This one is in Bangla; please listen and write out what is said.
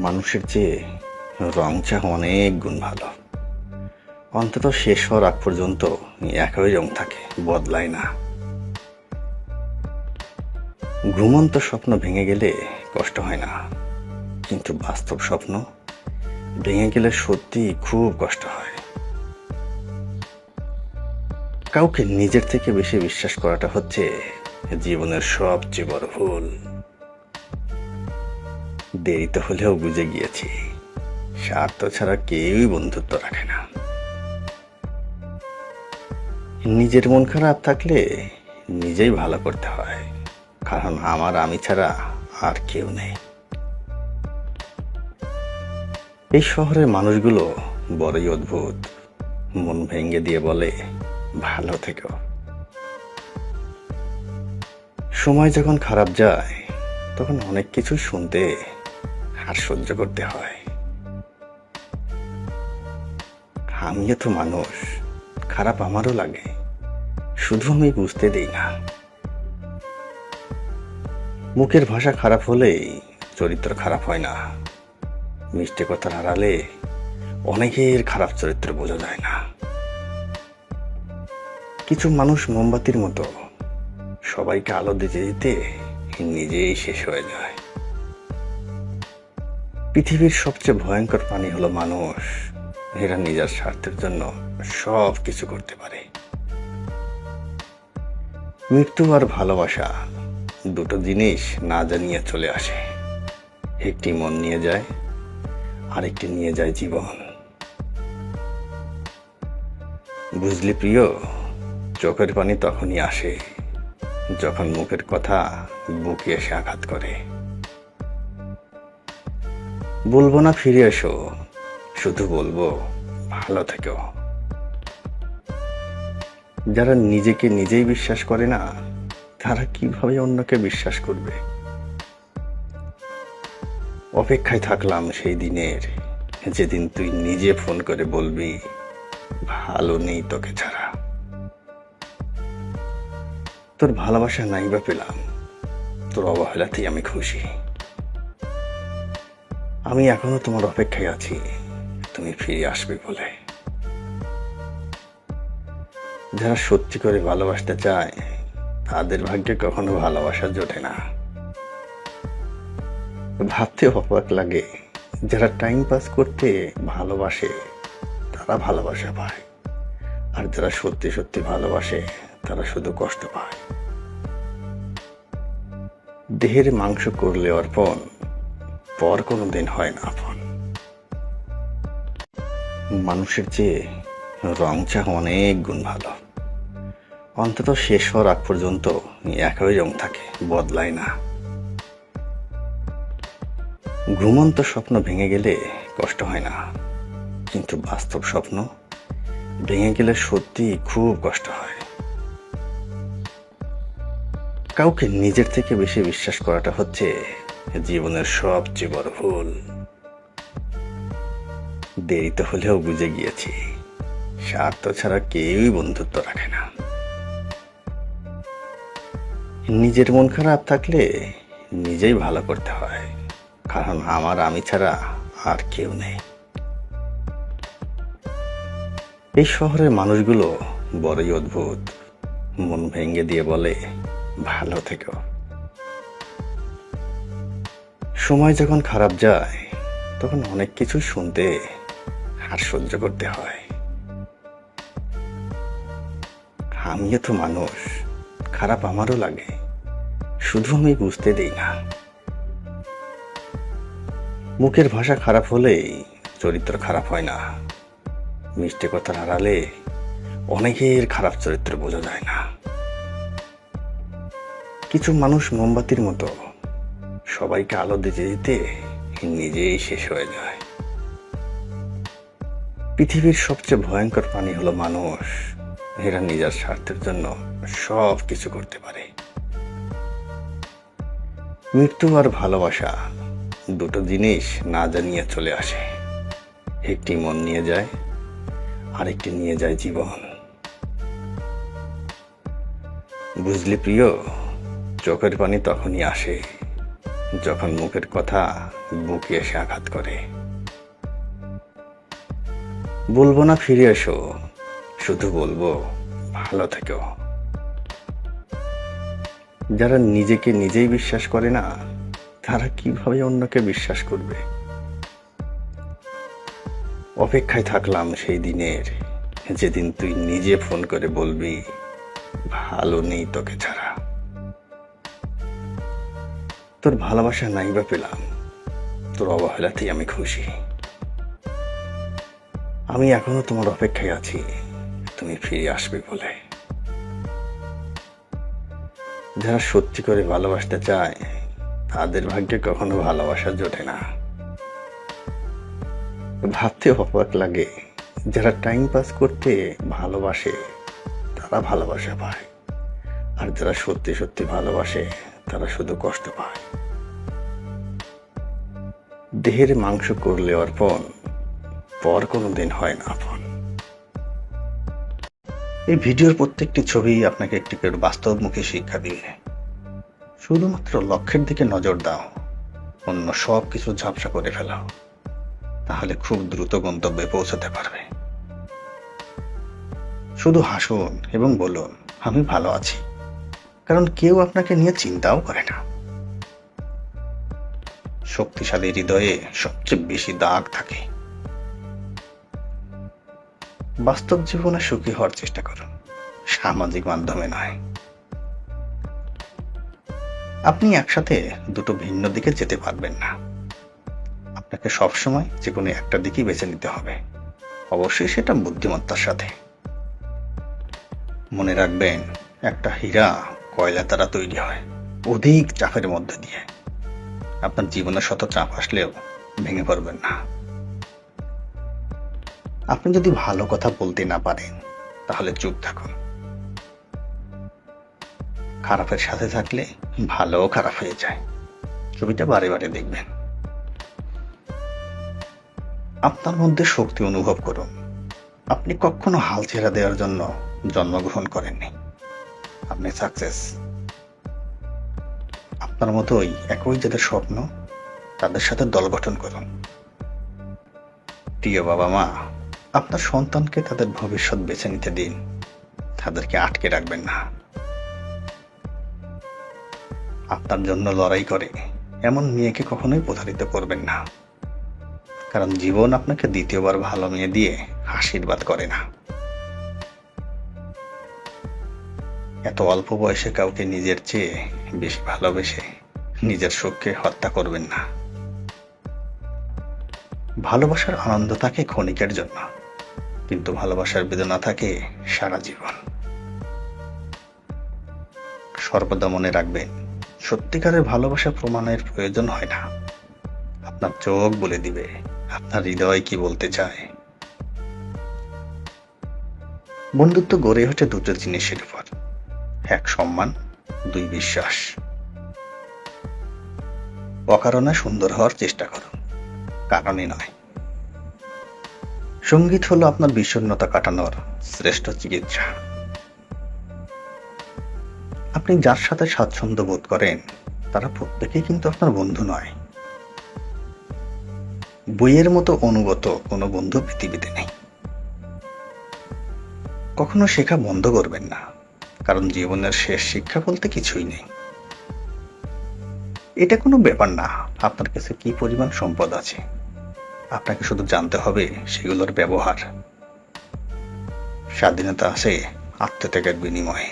মানুষের চেয়ে রং চা অনেক গুণ ভালো। অন্তত শেষ হওয়ার আগ পর্যন্ত একই রং থাকে, বদলায় না। ঘুমন্ত স্বপ্ন ভেঙে গেলে কষ্ট হয় না, কিন্তু বাস্তব স্বপ্ন ভেঙে গেলে সত্যি খুব কষ্ট হয়। কাউকে নিজের থেকে বেশি বিশ্বাস করাটা হচ্ছে জীবনের সবচেয়ে বড় ভুল। দেরিতে হলেও বুঝে গিয়েছি, স্বার্থ ছাড়া কেউই বন্ধুত্ব রাখে না। নিজের মন খারাপ থাকলে নিজেই ভালো করতে হয়, কারণ আমার আমি ছাড়া আর কেউ নেই। এই শহরের মানুষগুলো বড়ই অদ্ভুত। মন ভেঙে দিয়ে বলে, ভালো থেকো। সময় যখন খারাপ যায় তখন অনেক কিছু শুনতে আর সহ্য করতে হয়। আমিও তো মানুষ, খারাপ আমারও লাগে, শুধু আমি বুঝতে দেই না। মুখের ভাষা খারাপ হলেই চরিত্র খারাপ হয় না। মিষ্টি কথার আড়ালে অনেকের খারাপ চরিত্র বোঝা যায় না। কিছু মানুষ মোমবাতির মতো, সবাইকে আলো দিতে দিতে নিজেই শেষ হয়ে যায়। পৃথিবীর সবচেয়ে ভয়ঙ্কর প্রাণী হলো মানুষ। এরা নিজের স্বার্থের জন্য সব কিছু করতে পারে। মৃত্যু আর ভালোবাসা দুটো জিনিস না জানিয়ে চলে আসে। একটি মন নিয়ে যায়, আরেকটি নিয়ে যায় জীবন। বুঝলি প্রিয়, চোখের পানি তখনই আসে যখন মুখের কথা বুকে এসে আঘাত করে। বলবো না ফিরে এসো, শুধু বলবো ভালো থেকো। যারা নিজেকে নিজেই বিশ্বাস করে না, তারা কিভাবে অন্যকে বিশ্বাস করবে? অপেক্ষায় থাকলাম সেই দিনের, যেদিন তুই নিজে ফোন করে বলবি, ভালো নেই তোকে ছাড়া। তোর ভালোবাসা নাই বা পেলাম, তোর অবহেলাতেই আমি খুশি। আমি এখনো তোমার অপেক্ষায় আছি, তুমি ফিরে আসবে বলে। যারা সত্যি করে ভালোবাসতে চায়, তাদের ভাগ্যে কখনো ভালোবাসা জোটে না। ভাবতে অবাক লাগে, যারা টাইম পাস করতে ভালোবাসে তারা ভালোবাসা পায়, আর যারা সত্যি সত্যি ভালোবাসে তারা শুধু কষ্ট পায়। দেহের মাংস করলে অর্পণ, পর কোনোদিন হয় না আপন। মানুষের চেয়ে রং চা অনেক গুণ ভালো। অন্তত শেষ হওয়ার আগ পর্যন্ত একই রং থাকে, বদলায় না। ঘুমন্ত স্বপ্ন ভেঙে গেলে কষ্ট হয় না, কিন্তু বাস্তব স্বপ্ন ভেঙে গেলে সত্যি খুব কষ্ট হয়। কাউকে নিজের থেকে বেশি বিশ্বাস করাটা হচ্ছে জীবনের সবচেয়ে বড় ভুল। দেরিতে হলেও বুঝে গিয়েছি, স্বার্থ ছাড়া কেউই বন্ধুত্ব রাখে না। নিজের মন খারাপ থাকলে নিজেই ভালো করতে হয়, কারণ আমার আমি ছাড়া আর কেউ নেই। এই শহরের মানুষগুলো বড়ই অদ্ভুত। মন ভেঙে দিয়ে বলে, ভালো থেকো। সময় যখন খারাপ যায় তখন অনেক কিছু শুনতে আর সহ্য করতে হয়। আমিও তো মানুষ, খারাপ আমারও লাগে, শুধু আমি বুঝতে দেই না। মুখের ভাষা খারাপ হলেই চরিত্র খারাপ হয় না। মিষ্টি কথার আড়ালে অনেকের খারাপ চরিত্র বোঝা যায় না। কিছু মানুষ মোমবাতির মতো, সবাইকে আলো দিতে দিতে নিজেই শেষ হয়ে যায়। পৃথিবীর সবচেয়ে ভয়ঙ্কর প্রাণী হলো মানুষ। এরা নিজের স্বার্থের জন্য সব কিছু করতে পারে। মৃত্যু আর ভালোবাসা দুটো জিনিস না জানিয়ে চলে আসে। একটি মন নিয়ে যায়, আরেকটি নিয়ে যায় জীবন। বুঝলি প্রিয়, চোখের পানি তখনই আসে যখন মুখের কথা বুকে এসে আঘাত করে। বলবো না ফিরে এসো, শুধু বলবো ভালো থেকো। যারা নিজেকে নিজেই বিশ্বাস করে না, তারা কিভাবে অন্যকে বিশ্বাস করবে? অপেক্ষায় থাকলাম সেই দিনের, যেদিন তুই নিজে ফোন করে বলবি ভালো নেই তোকে ছাড়া। তোর ভালোবাসা নাই বা পেলাম, তোর অবহেলাতেই আমি খুশি। আমি এখনো তোমার অপেক্ষায় আছি, তুমি ফিরে আসবে বলে। যারা সত্যি করে ভালোবাসতে চায়, তাদের ভাগ্যে কখনো ভালোবাসা জোটে না। ভাবতে অবাক লাগে, যারা টাইম পাস করতে ভালোবাসে তারা ভালোবাসা পায়, আর যারা সত্যি সত্যি ভালোবাসে তারা শুধু কষ্ট পায়। দেহের মাংস করলে অর্পণ, পর কোনোদিন হয় না আপন। এই ভিডিওর প্রত্যেকটি ছবি আপনাকে একটি করে বাস্তবমুখী শিক্ষা দিবে। শুধুমাত্র লক্ষ্যের দিকে নজর দাও, অন্য সব কিছু ঝাপসা করে ফেলাও, তাহলে খুব দ্রুত গন্তব্যে পৌঁছাতে পারবে। শুধু হাসুন এবং বলুন আমি ভালো আছি, কারণ কেউ আপনাকে নিয়ে চিন্তাও করে না। শক্তিশালী হৃদয়ে সবচেয়ে বেশি দাগ থাকে। বাস্তব জীবনে সুখী হওয়ার চেষ্টা করুন, সামাজিক মাধ্যমে নয়। আপনি একসাথে দুটো ভিন্ন দিকে যেতে পারবেন না। আপনাকে সবসময় যে কোনো একটা দিকই বেছে নিতে হবে, অবশ্যই সেটা বুদ্ধিমত্তার সাথে। মনে রাখবেন, একটা হীরা কয়লা দ্বারা তৈরি হয়, অধিক চাপের মধ্যে দিয়ে। আপনার জীবনে শত চাপ আসলেও ভেঙে পড়বেন না। আপনি যদি ভালো কথা বলতে না পারেন, তাহলে চুপ থাকুন। খারাপের সাথে থাকলে ভালোও খারাপ হয়ে যায়। ছবিটা বারে বারে দেখবেন। আপনার মধ্যে শক্তি অনুভব করুন। আপনি কখনো হাল ছেড়ে দেওয়ার জন্য জন্মগ্রহণ করেননি। আপনি সাকসেস। আপনার মতোই একই যাদের স্বপ্ন, তাদের সাথে দল গঠন করুন। প্রিয় বাবা মা, আপনার সন্তানকে তাদের ভবিষ্যৎ বেছে নিতে দিন, তাদেরকে আটকে রাখবেন না। আপনার জন্য লড়াই করে এমন মেয়েকে কখনোই প্রতারিত করবেন না, কারণ জীবন আপনাকে দ্বিতীয়বার ভালো মেয়ে দিয়ে আশীর্বাদ করে না। এত অল্প বয়সে কাউকে নিজের চেয়ে বেশি ভালোবেসে নিজের সুখকে হত্যা করবেন না। ভালোবাসার আনন্দ থাকে ক্ষণিকের জন্য, কিন্তু ভালোবাসার বেদনা থাকে সারা জীবন। সর্বদা মনে রাখবেন, সত্যিকারের ভালোবাসা প্রমাণের প্রয়োজন হয় না। আপনার চোখ বলে দিবে আপনার হৃদয় কি বলতে চায়। বন্ধুত্ব গড়ে ওঠে দুটো জিনিসের উপর, এক সম্মান, দুই বিশ্বাস। অকারণে সুন্দর হওয়ার চেষ্টা করুন, কারণে নয়। সঙ্গীত হলো আপনার বিষণ্ণতা কাটানোর শ্রেষ্ঠ চিকিৎসা। আপনি যার সাথে স্বাচ্ছন্দ্য বোধ করেন, তারা প্রত্যেকেই কিন্তু আপনার বন্ধু নয়। বইয়ের মতো অনুগত কোনো বন্ধু পৃথিবীতে নেই। কখনো শেখা বন্ধ করবেন না, কারণ জীবনের শেষ শিক্ষা বলতে কিছুই নেই। এটা কোনো ব্যাপার না আপনার কাছে কি পরিমাণ সম্পদ আছে, আপনাকে শুধু জানতে হবে সেগুলোর ব্যবহার। স্বাধীনতা আছে আত্মত্যাগের বিনিময়ে।